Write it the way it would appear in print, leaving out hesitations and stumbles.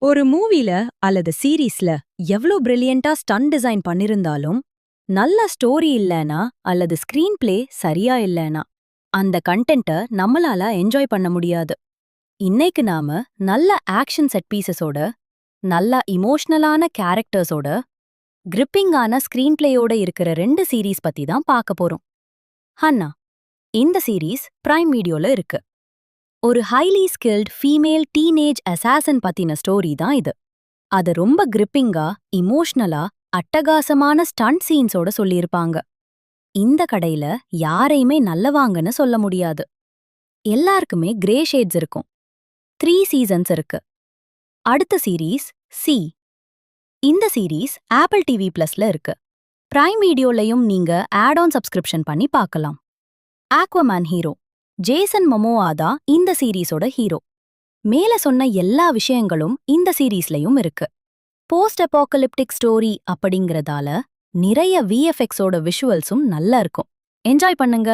ஒரு மூவில அல்லது சீரீஸ்ல எவ்ளோ பிரில்லியண்டா ஸ்டண்ட் டிசைன் பண்ணிருந்தாலும், நல்ல ஸ்டோரி இல்லனா அல்லது ஸ்கிரீன் பிளே சரியா இல்லனா, அந்த கண்டென்ட்ட நம்மளால என்ஜாய் பண்ண முடியாது. இன்னைக்கு நாம நல்ல ஆக்ஷன் செட் பீசஸோட, நல்ல இமோஷனலான கேரக்டர்ஸோட, கிரிப்பிங்கான ஸ்கிரீன் பிளேயோட இருக்கிற 2 சீரீஸ் பத்தி தான் பார்க்க போறோம். ஹன்னா, இந்த சீரீஸ் பிரைம் வீடியோல இருக்கு. ஒரு highly skilled female teenage Assassin's பத்தின ஸ்டோரி தான் இது. அத ரொம்ப கிரிப்பிங்கா, இமோஷனலா, அட்டகாசமான ஸ்டண்ட் சீன்ஸோட சொல்லியிருப்பாங்க. இந்த கடையில யாரையுமே நல்லவாங்கன்னு சொல்ல முடியாது. எல்லாருக்குமே கிரே ஷேட்ஸ் இருக்கும். 3 சீசன்ஸ் இருக்கு. அடுத்த சீரீஸ் சி. இந்த சீரீஸ் ஆப்பிள் டிவி பிளஸ்ல இருக்கு. பிரைம் வீடியோலயும் நீங்க ஆட் ஆன் சப்ஸ்கிரிப்ஷன் பண்ணி பார்க்கலாம். ஆக்வமேன் ஹீரோ ஜேசன் மொமோவா தான் இந்த சீரீஸோட ஹீரோ. மேல சொன்ன எல்லா விஷயங்களும் இந்த சீரீஸ்லயும் இருக்கு. போஸ்ட் அபாக்கலிப்டிக் ஸ்டோரி அப்படிங்கறதால நிறைய விஎஃப்எக்ஸோட விஷுவல்ஸும் நல்லா இருக்கும். என்ஜாய் பண்ணுங்க.